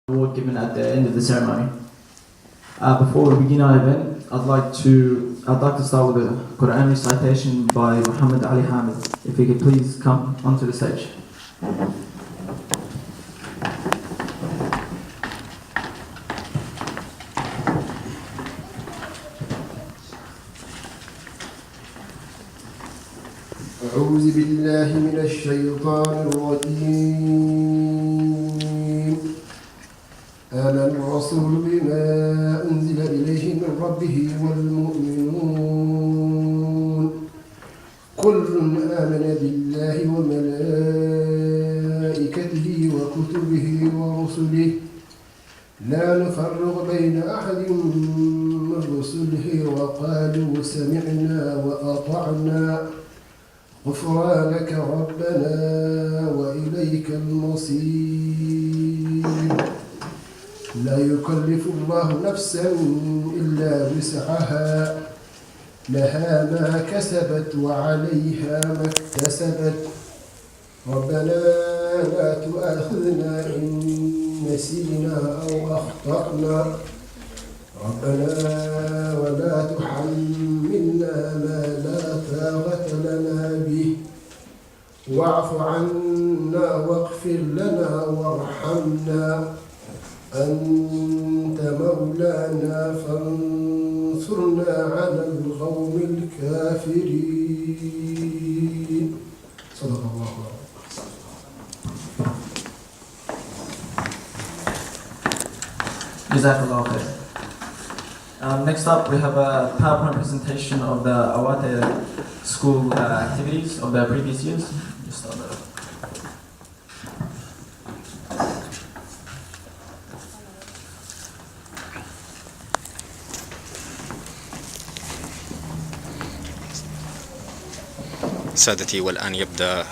Award given at the end of the ceremony. Before we begin our event, I'd like to start with a Quran recitation by Muhammad Ali Hamid. If he could please come onto the stage. أعوذ بالله من الشيطان الرجيم. آمن الرسول بما أنزل إليه من ربه والمؤمنون كل آمن بالله وملائكته وكتبه ورسله لا نفرق بين أحد من رسله وقالوا سمعنا وأطعنا غفرانك ربنا وإليك المصير. لا يكلف الله نفسا إلا وسعها لها ما كسبت وعليها ما اكتسبت ربنا لا تؤاخذنا إن نسينا أو أخطأنا ربنا ولا تحملنا ما لا طاقة لنا به واعف عنا واغفر لنا وارحمنا أنت مولانا فانصرنا على القوم الكافرين. صدق الله العظيم. Jazakallah khair. Next up, we have a PowerPoint presentation of the Awati school activities of the previous years. Just start that up. سادتي، والآن يبدأ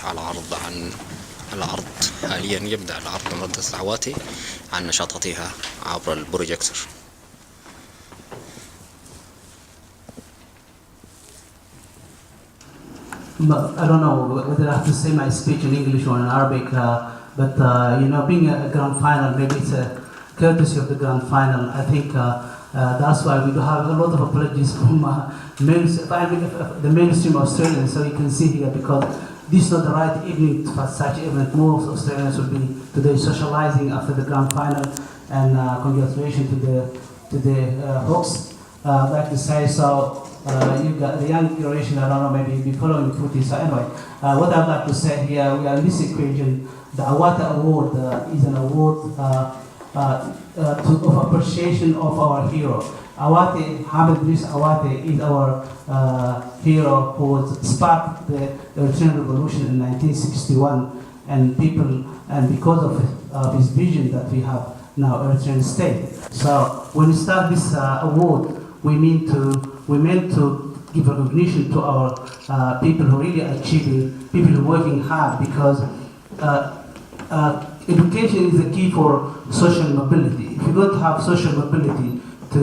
حاليا يبدأ العرض مدرسة عواتي عن نشاطاتها عبر البروجيكتور. I don't know whether I have to say my speech in English or in Arabic, but being a grand final, maybe it's a courtesy of the grand final. I think that's why we do have a lot of apologies from the mainstream Australians, so you can see here, because this is not the right evening for such event. Most Australians will be today socializing after the grand final, and congratulations to the host. I'd like to say so. You got the young generation, I don't know, maybe be following footage. So anyway, what I'd like to say here, we are in this equation. The Awati Award is an award of appreciation of our hero. Awati, Hamid Awati is our hero who sparked the Eritrean Revolution in 1961, and because of his vision that we have now, Eritrean state. So when we start this award, we meant to give recognition to our people who really are achieving, people who are working hard, because education is the key for social mobility. If you don't have social mobility to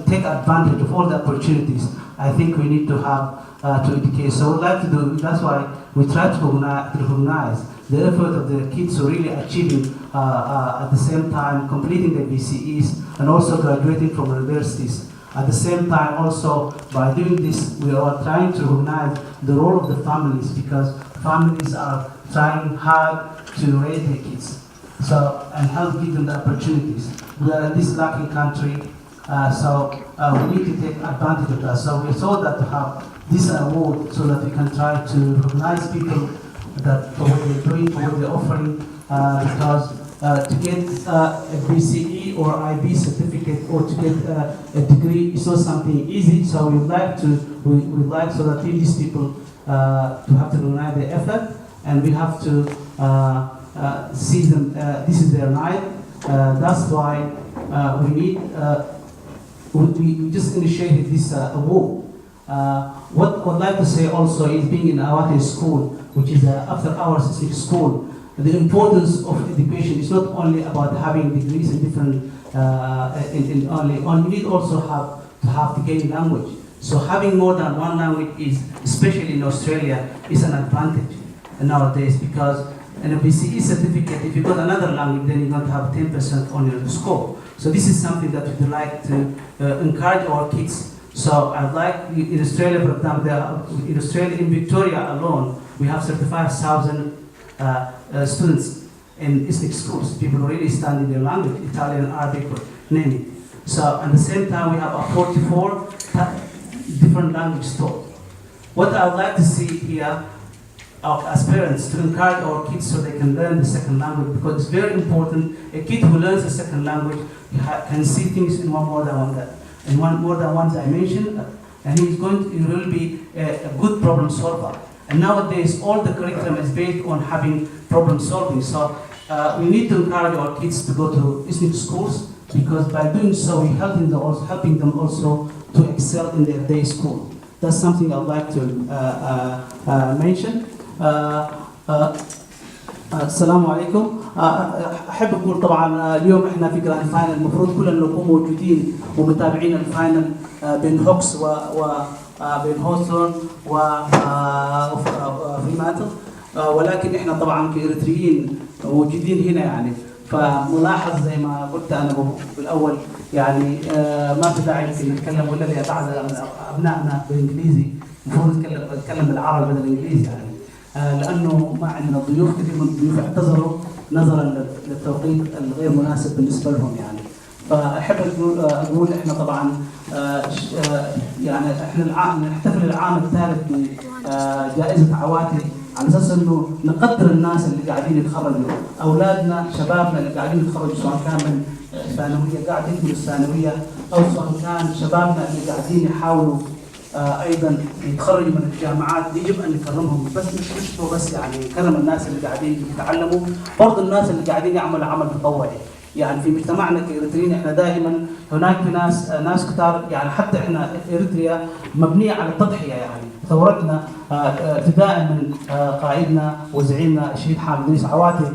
take advantage of all the opportunities, I think we need to have to educate. So we'd like to do, that's why we try to recognize the effort of the kids who are really achieving at the same time, completing the BCEs and also graduating from universities. At the same time, also, by doing this, we are trying to recognize the role of the families, because families are trying hard to raise their kids, and help give them the opportunities. We are in this lacking country, so we need to take advantage of that. So we saw that to have this award, so that we can try to recognize people that for what they're doing, for what they're offering, because to get a BCE or IB certificate or to get a degree is not something easy. So we'd like so that these people to have to recognize their effort, and we have to see them. This is their night. That's why we just initiated this award. What I'd like to say also is, being in Awati school, which is after hours school, the importance of education is not only about having degrees in different, you need also to gain language. So having more than one language is, especially in Australia, is an advantage nowadays, because and a BCE certificate, if you got another language, then you're going to have 10% on your score. So this is something that we'd like to encourage our kids. So I'd like, in Australia, for example, in Australia, in Victoria alone, we have 35,000 students in ethnic schools. People who really study their language, Italian, Arabic, name it. So at the same time, we have 44 different languages taught. What I'd like to see here, as parents, to encourage our kids so they can learn the second language, because it's very important. A kid who learns a second language can see things in more than one dimension, and he's going to really be a good problem solver. And nowadays, all the curriculum is based on having problem solving. So we need to encourage our kids to go to ethnic schools, because by doing so, we're helping them also to excel in their day school. That's something I'd like to mention. السلام عليكم. احب اقول طبعا اليوم احنا في جراند فاينل، المفروض كلنا نكون موجودين ومتابعين الفاينل بين هوكس وبين هوستون وفريمانتل، ولكن احنا طبعا كإريتريين موجودين هنا يعني، فملاحظ زي ما قلت انا بالاول يعني ما في داعي نتكلم والذي يتعذر ابنائنا بالانجليزي، المفروض نتكلم بالعربي بدل الانجليزي يعني، لانه ما عندنا ضيوف، كثير من الضيوف اعتذروا نظرا للتوقيت الغير مناسب بالنسبه لهم يعني. فاحب اقول احنا طبعا يعني احنا نحتفل العام الثالث بجائزه عواتي، على اساس انه نقدر الناس اللي قاعدين يتخرجوا، اولادنا شبابنا اللي قاعدين يتخرجوا، سواء كان من الثانويه قاعد يدخلوا الثانويه، او سواء كان شبابنا اللي قاعدين يحاولوا ايضا يتخرجوا من الجامعات، يجب ان نكرمهم، بس مش بس يعني نكرم الناس اللي قاعدين يتعلموا، برضه الناس اللي قاعدين يعملوا عمل تطوعي. يعني في مجتمعنا كإريتريين احنا دائما هناك في ناس كتار، يعني حتى احنا إريتريا مبنيه على التضحيه، يعني ثورتنا ابتداء من قائدنا وزعيمنا الشهيد حامد عواتي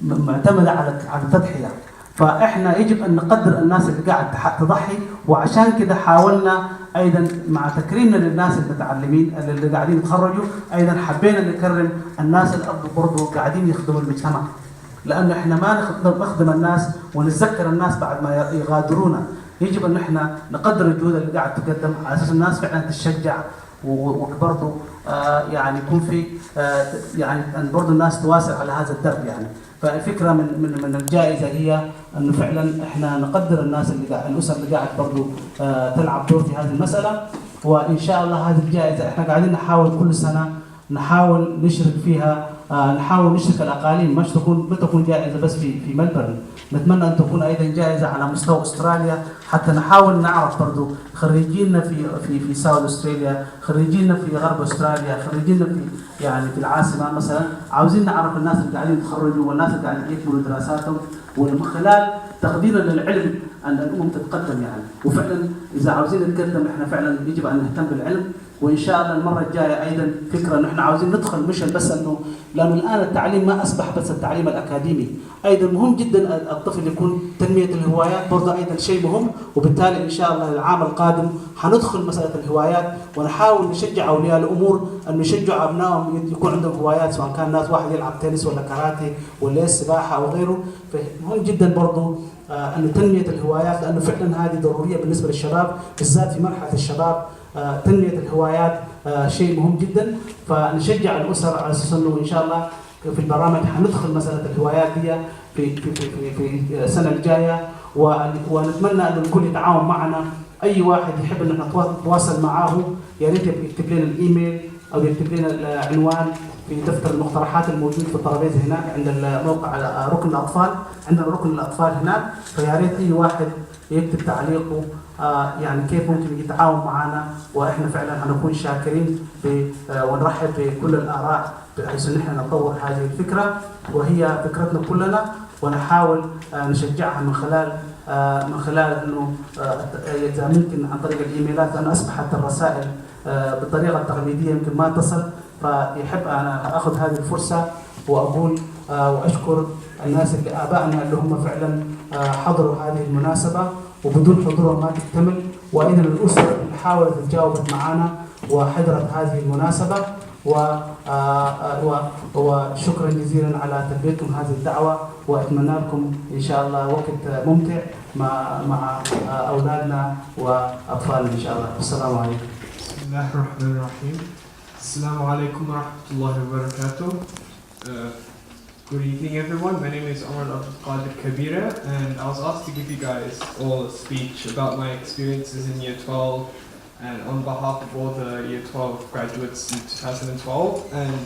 معتمده على التضحيه، فاحنا يجب ان نقدر الناس اللي قاعد تضحي، وعشان كده حاولنا ايضا مع تكريمنا للناس المتعلمين اللي قاعدين يتخرجوا، ايضا حبينا نكرم الناس اللي برضه قاعدين يخدموا المجتمع، لانه احنا ما نخدم الناس ونتذكر الناس بعد ما يغادرونا، يجب ان احنا نقدر الجهود اللي قاعد تقدم على اساس الناس فعلا تشجع، وبرضه يعني يكون في يعني برضه الناس تواصل على هذا الدرب يعني. فالفكره من الجائزه هي انه فعلا احنا نقدر الناس الاسر اللي قاعد برضه تلعب دور في هذه المساله، وان شاء الله هذه الجائزه احنا قاعدين نحاول كل سنه نحاول نشرك فيها، نحاول نشرك الاقاليم، ما تكون جائزه بس في ملبورن، نتمنى ان تكون ايضا جائزه على مستوى استراليا، حتى نحاول نعرف برضه خريجينا في ساوث استراليا، خريجينا في غرب استراليا، خريجينا في العاصمه مثلا، عاوزين نعرف الناس اللي قاعدين يتخرجوا والناس اللي قاعدين يكملوا دراساتهم، ومن خلال تقديرنا للعلم ان الامم تتقدم يعني. وفعلا اذا عاوزين نتقدم احنا فعلا يجب ان نهتم بالعلم، وان شاء الله المره الجايه ايضا فكره انه احنا عاوزين ندخل مش بس انه، لانه الان التعليم ما اصبح بس التعليم الاكاديمي، ايضا مهم جدا الطفل يكون تنميه الهوايات برضه ايضا شيء مهم، وبالتالي ان شاء الله العام القادم حندخل مساله الهوايات، ونحاول نشجع اولياء الامور ان يشجعوا ابنائهم يكون عندهم هوايات، سواء كان ناس واحد يلعب تنس ولا كاراتيه ولا السباحه او غيره، فمهم جدا برضه ان تنميه الهوايات، لانه فعلا هذه ضروريه بالنسبه للشباب، بالذات في مرحله الشباب. تنميه الهوايات شيء مهم جدا، فنشجع الاسر على اساس انه ان شاء الله في البرامج حندخل مساله الهوايات دي في السنه الجايه، ونتمنى ان الكل يتعاون معنا، اي واحد يحب ان نتواصل معه يا ريت يكتب لنا الايميل او يكتب لنا العنوان في دفتر المقترحات الموجود في الترابيزه هناك عند الموقع ركن الاطفال، عندنا ركن الاطفال هناك، فيا ريت اي واحد يكتب تعليقه يعني كيف ممكن يتعاون معنا، واحنا فعلا هنكون شاكرين ونرحب بكل الاراء بحيث ان احنا نطور هذه الفكره، وهي فكرتنا كلنا، ونحاول نشجعها من خلال انه اذا ممكن عن طريق الايميلات، لان اصبحت الرسائل بالطريقه التقليديه يمكن ما تصل، فيحب انا اخذ هذه الفرصه واقول واشكر الناس اللي ابائنا اللي هم فعلا حضروا هذه المناسبه، وبدون حضورهم ما تكتمل، وايضا الاسر اللي حاولت تجاوبت معنا وحضرت هذه المناسبه، وشكرا جزيلا على تلبيتكم هذه الدعوة، وأتمنى لكم إن شاء الله وقت ممتع مع أولادنا وأطفالنا إن شاء الله. السلام عليكم. بسم الله الرحمن الرحيم. السلام عليكم ورحمة الله وبركاته. Good evening, everyone. My name is القائد and I was asked to give you guys all a speech about my experiences in Year 12 and on behalf of all the Year 12 graduates in 2012, and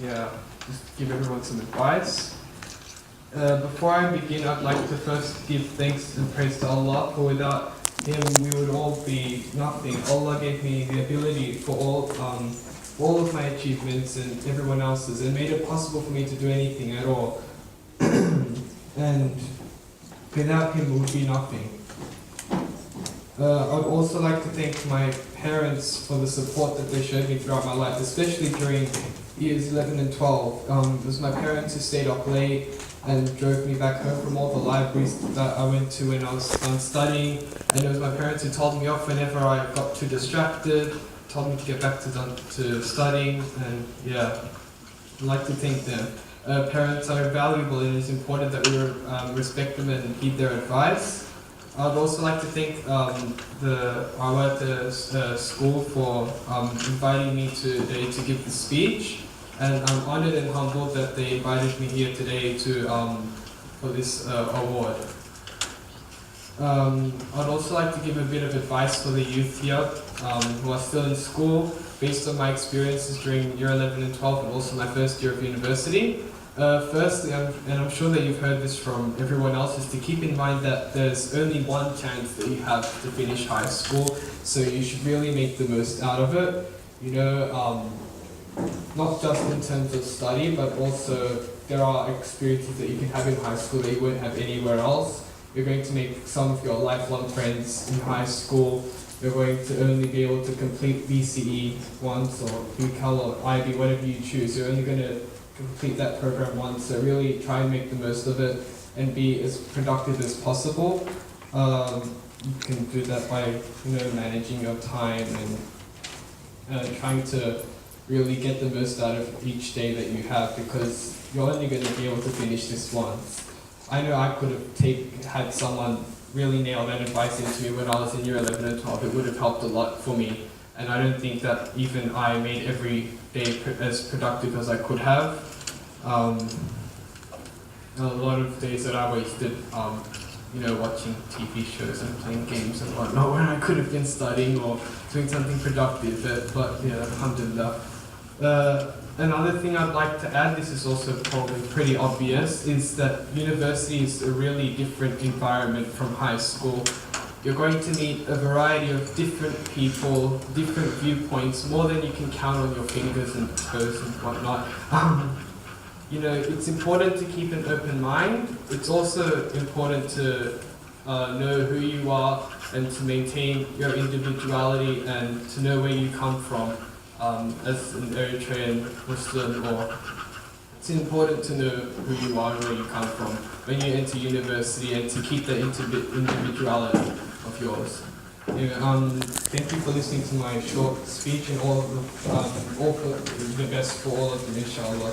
yeah, just give everyone some advice. Before I begin, I'd like to first give thanks and praise to Allah, for without Him we would all be nothing. Allah gave me the ability for all of my achievements and everyone else's, and made it possible for me to do anything at all. And without Him it would be nothing. I'd also like to thank my parents for the support that they showed me throughout my life, especially during years 11 and 12. It was my parents who stayed up late and drove me back home from all the libraries that I went to when I was done studying. And it was my parents who told me off whenever I got too distracted, told me to get back to studying, and yeah, I'd like to thank them. Parents are valuable, and it's important that we respect them and heed their advice. I'd also like to thank the Awata school for inviting me today to give the speech, and I'm honored and humbled that they invited me here today for this award. I'd also like to give a bit of advice for the youth here who are still in school, based on my experiences during year 11 and 12 and also my first year of university. Firstly, and I'm sure that you've heard this from everyone else, is to keep in mind that there's only one chance that you have to finish high school, so you should really make the most out of it. You know, not just in terms of study, but also there are experiences that you can have in high school that you won't have anywhere else. You're going to make some of your lifelong friends in high school. You're going to only be able to complete VCE once, or UCAL or IB, whatever you choose. You're only going to complete that program once, so really try and make the most of it and be as productive as possible. You can do that by, managing your time and trying to really get the most out of each day that you have, because you're only going to be able to finish this once. I know I could have had someone really nail that advice into me when I was in year 11 and 12. It would have helped a lot for me, and I don't think that even I made every day as productive as I could have. A lot of days that I wasted, watching TV shows and playing games and whatnot, when I could have been studying or doing something productive. But yeah, alhamdulillah. Another thing I'd like to add, this is also probably pretty obvious, is that university is a really different environment from high school. You're going to meet a variety of different people, different viewpoints, more than you can count on your fingers and toes and whatnot. It's important to keep an open mind. It's also important to know who you are and to maintain your individuality and to know where you come from. As an Eritrean Muslim, or it's important to know who you are and where you come from when you enter university, and to keep that individuality of yours. Thank you for listening to my short speech, and all for the best for all of them, inshallah.